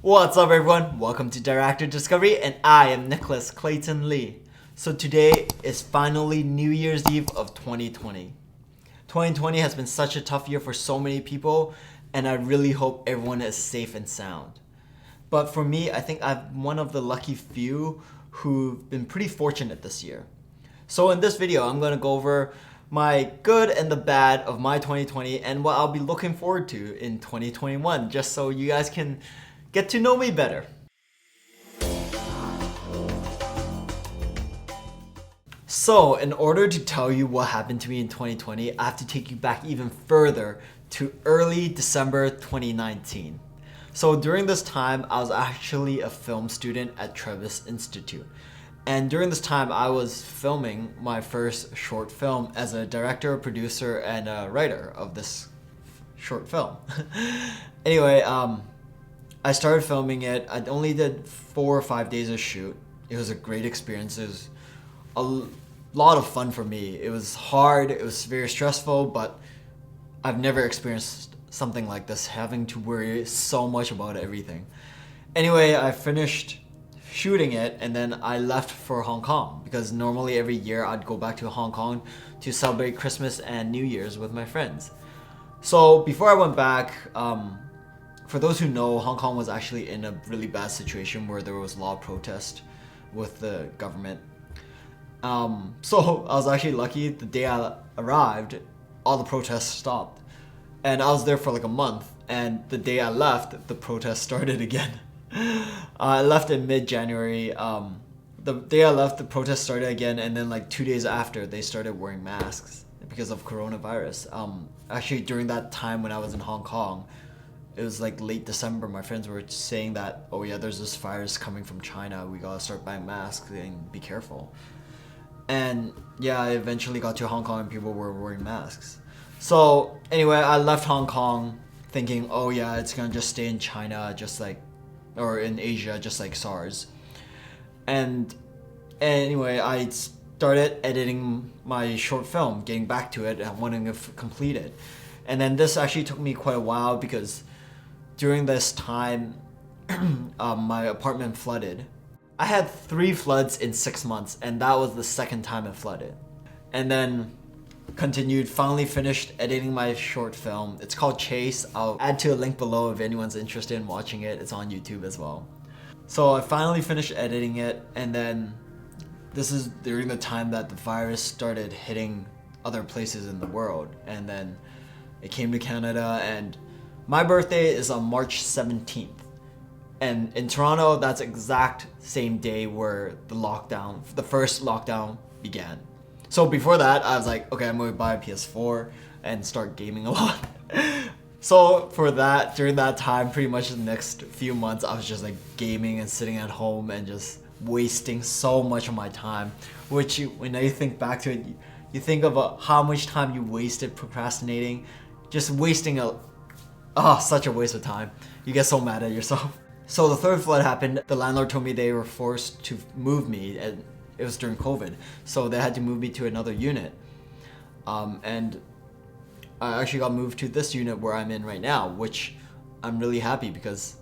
What's up everyone? Welcome to Director Discovery and I am Nicholas Clayton Lee. So today is finally New Year's Eve of 2020. 2020 has been such a tough year for so many people and I really hope everyone is safe and sound. But for me, I think I'm one of the lucky few who've been pretty fortunate this year. So in this video, I'm going to go over my good and the bad of my 2020 and what I'll be looking forward to in 2021, just so you guys can get to know me better. So in order to tell you what happened to me in 2020, I have to take you back even further to early December 2019. So during this time, I was actually a film student at Travis Institute. And during this time, I was filming my first short film as a director, producer, and a writer of this short film. Anyway, I started filming it. I only did 4 or 5 days of shoot. It was a great experience. It was a lot of fun for me. It was hard, it was very stressful, but I've never experienced something like this, having to worry so much about everything. Anyway, I finished shooting it and then I left for Hong Kong because normally every year I'd go back to Hong Kong to celebrate Christmas and New Year's with my friends. So before I went back, for those who know, Hong Kong was actually in a really bad situation where there was a lot of protest with the government. So I was actually lucky. The day I arrived, all the protests stopped. And I was there for like a month. And the day I left, the protests started again. I left in mid-January. The day I left, the protests started again. And then like 2 days after, they started wearing masks because of coronavirus. Actually, during that time when I was in Hong Kong, it was like late December, my friends were saying that, oh yeah, there's this virus coming from China, we gotta start buying masks and be careful. And yeah, I eventually got to Hong Kong and people were wearing masks. So anyway, I left Hong Kong thinking, oh yeah, it's gonna just stay in China, just like, or in Asia, just like SARS. And anyway, I started editing my short film, getting back to it and wanting to complete it. And then this actually took me quite a while because during this time, my apartment flooded. I had 3 floods in 6 months, and that was the second time it flooded. And then continued, finally finished editing my short film. It's called Chase. I'll add to a link below if anyone's interested in watching it. It's on YouTube as well. So I finally finished editing it, and then this is during the time that the virus started hitting other places in the world. And then it came to Canada, and my birthday is on March 17th. And in Toronto, that's exact same day where the first lockdown began. So before that, I was like, okay, I'm going to buy a PS4 and start gaming a lot. So for that, during that time, pretty much the next few months, I was just like gaming and sitting at home and just wasting so much of my time. Which when you think back to it, you think about how much time you wasted procrastinating, just wasting such a waste of time. You get so mad at yourself. So the third flood happened. The landlord told me they were forced to move me, and it was during COVID. So they had to move me to another unit. And I actually got moved to this unit where I'm in right now, which I'm really happy because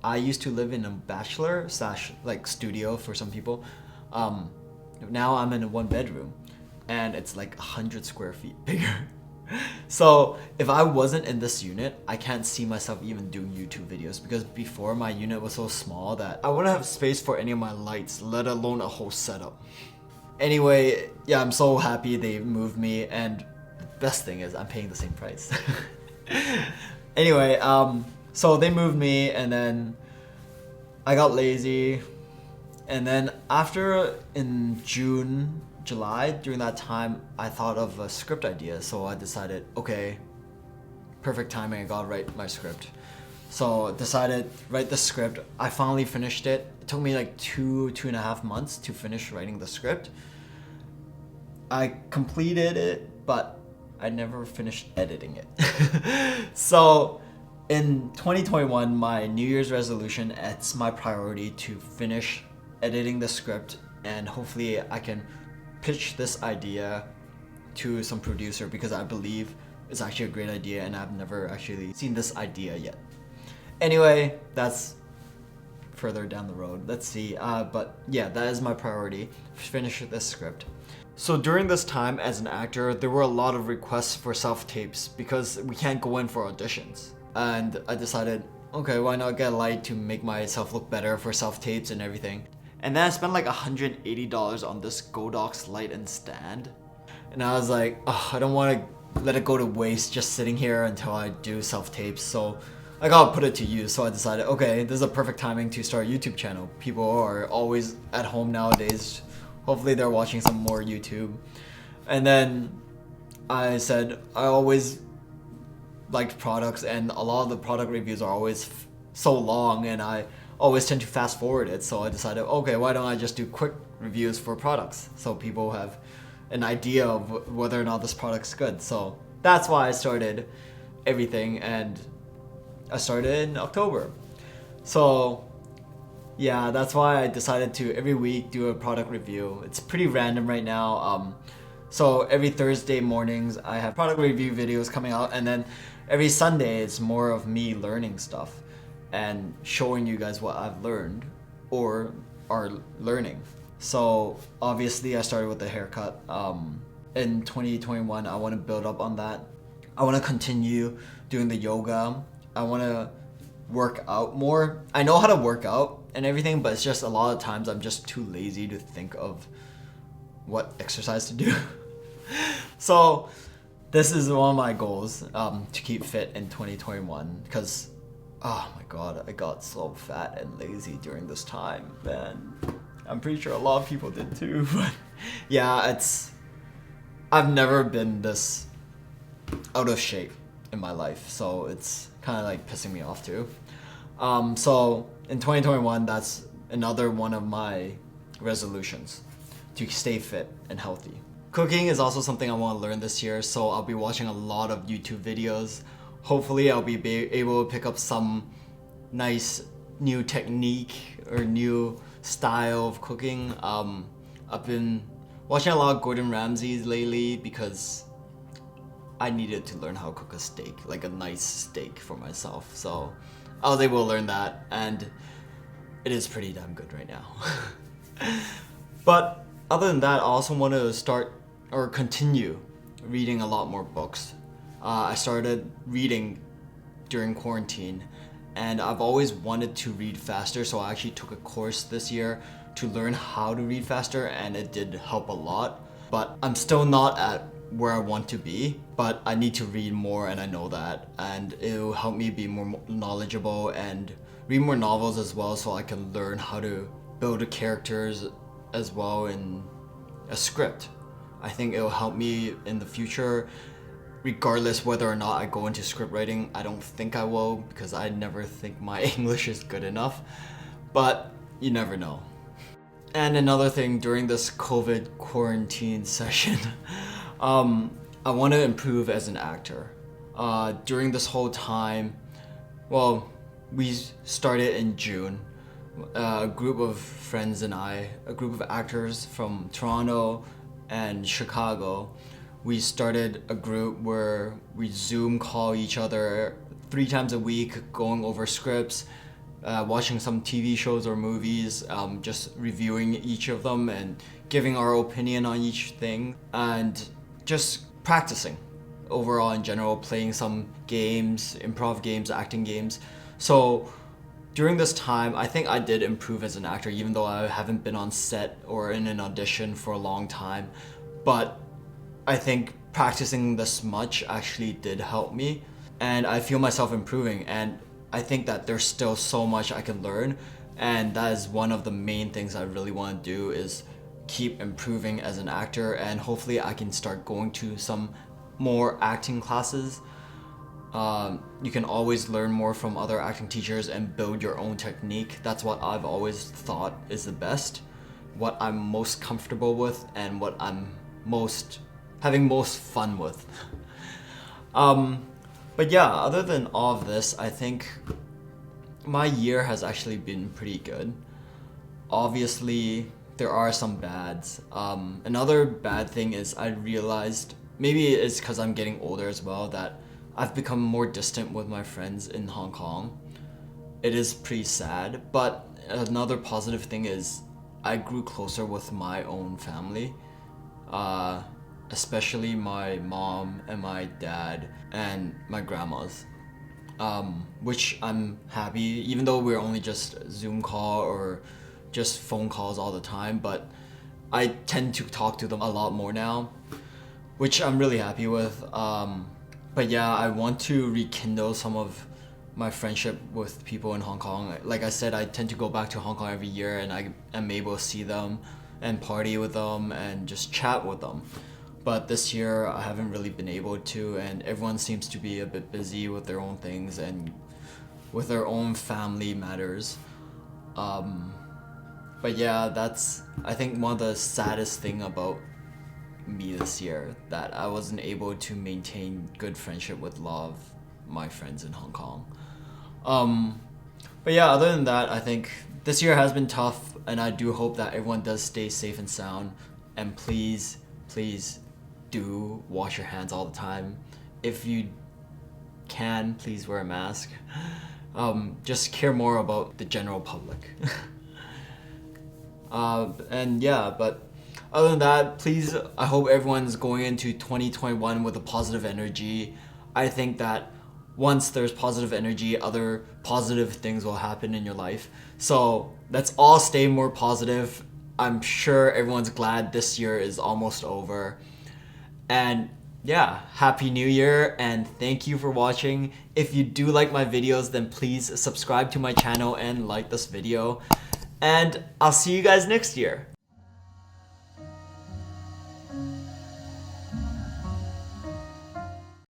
I used to live in a bachelor / like studio for some people. Now I'm in a 1 bedroom and it's like 100 square feet bigger. So if I wasn't in this unit, I can't see myself even doing YouTube videos because before my unit was so small that I wouldn't have space for any of my lights, let alone a whole setup. Anyway, yeah, I'm so happy they moved me, and the best thing is I'm paying the same price. Anyway, so they moved me and then I got lazy, and then after in July, during that time, I thought of a script idea, so I decided, okay, perfect timing, I gotta write my script. So I decided, write the script. I finally finished it. It took me like 2.5 months to finish writing the script. I completed it, but I never finished editing it. So in 2021, my New Year's resolution, it's my priority to finish editing the script, and hopefully I can pitch this idea to some producer because I believe it's actually a great idea and I've never actually seen this idea yet. Anyway, that's further down the road. Let's see. But yeah, that is my priority. Finish this script. So during this time as an actor, there were a lot of requests for self-tapes because we can't go in for auditions. And I decided, okay, why not get a light to make myself look better for self-tapes and everything. And then I spent like $180 on this Godox light and stand. And I was like, oh, I don't want to let it go to waste just sitting here until I do self-tapes. So I gotta put it to use. So I decided, okay, this is a perfect timing to start a YouTube channel. People are always at home nowadays. Hopefully they're watching some more YouTube. And then I said, I always liked products, and a lot of the product reviews are always so long, and I always tend to fast forward it. So I decided, okay, why don't I just do quick reviews for products so people have an idea of whether or not this product's good. So that's why I started everything, and I started in October. So yeah, that's why I decided to every week do a product review. It's pretty random right now. So every Thursday mornings I have product review videos coming out, and then every Sunday it's more of me learning stuff and showing you guys what I've learned or are learning. So obviously I started with the haircut. In 2021 I want to build up on that. I want to continue doing the yoga. I want to work out more. I know how to work out and everything, but it's just a lot of times I'm just too lazy to think of what exercise to do. So this is one of my goals, to keep fit in 2021, because oh my god, I got so fat and lazy during this time, man. I'm pretty sure a lot of people did too, but yeah, I've never been this out of shape in my life, so it's kind of like pissing me off too. So in 2021, that's another one of my resolutions, to stay fit and healthy. Cooking is also something I want to learn this year, so I'll be watching a lot of YouTube videos. Hopefully I'll be able to pick up some nice new technique or new style of cooking. I've been watching a lot of Gordon Ramsay's lately because I needed to learn how to cook a steak, like a nice steak for myself. So I was able to learn that, and it is pretty damn good right now. But other than that, I also want to start or continue reading a lot more books. I started reading during quarantine, and I've always wanted to read faster, so I actually took a course this year to learn how to read faster, and it did help a lot. But I'm still not at where I want to be, but I need to read more, and I know that, and it will help me be more knowledgeable and read more novels as well, so I can learn how to build the characters as well in a script. I think it will help me in the future, regardless whether or not I go into script writing. I don't think I will, because I never think my English is good enough, but you never know. And another thing, during this COVID quarantine session, I want to improve as an actor. During this whole time, well, we started in June. A group of friends and I, a group of actors from Toronto and Chicago, we started a group where we Zoom call each other 3 times a week, going over scripts, watching some TV shows or movies, just reviewing each of them and giving our opinion on each thing, and just practicing overall in general, playing some games, improv games, acting games. So during this time, I think I did improve as an actor, even though I haven't been on set or in an audition for a long time. But I think practicing this much actually did help me, and I feel myself improving, and I think that there's still so much I can learn, and that is one of the main things I really want to do, is keep improving as an actor, and hopefully I can start going to some more acting classes. You can always learn more from other acting teachers and build your own technique. That's what I've always thought is the best, what I'm most comfortable with, and what I'm having most fun with. But yeah, other than all of this, I think my year has actually been pretty good. Obviously, there are some bads. Another bad thing is I realized, maybe it's because I'm getting older as well, that I've become more distant with my friends in Hong Kong. it is pretty sad. But another positive thing is I grew closer with my own family, especially my mom and my dad and my grandmas, which I'm happy, even though we're only just Zoom call or just phone calls all the time, but I tend to talk to them a lot more now, which I'm really happy with. But yeah, I want to rekindle some of my friendship with people in Hong Kong. Like I said, I tend to go back to Hong Kong every year, and I am able to see them and party with them and just chat with them. But this year I haven't really been able to, and everyone seems to be a bit busy with their own things and with their own family matters. But yeah, that's, I think, one of the saddest thing about me this year, that I wasn't able to maintain good friendship with a lot of my friends in Hong Kong. But yeah, other than that, I think this year has been tough, and I do hope that everyone does stay safe and sound. And please do wash your hands all the time. If you can, please wear a mask. Just care more about the general public. And yeah, but other than that, please, I hope everyone's going into 2021 with a positive energy. I think that once there's positive energy, other positive things will happen in your life. So let's all stay more positive. I'm sure everyone's glad this year is almost over. And yeah, Happy New Year, and thank you for watching. If you do like my videos, then please subscribe to my channel and like this video. And I'll see you guys next year.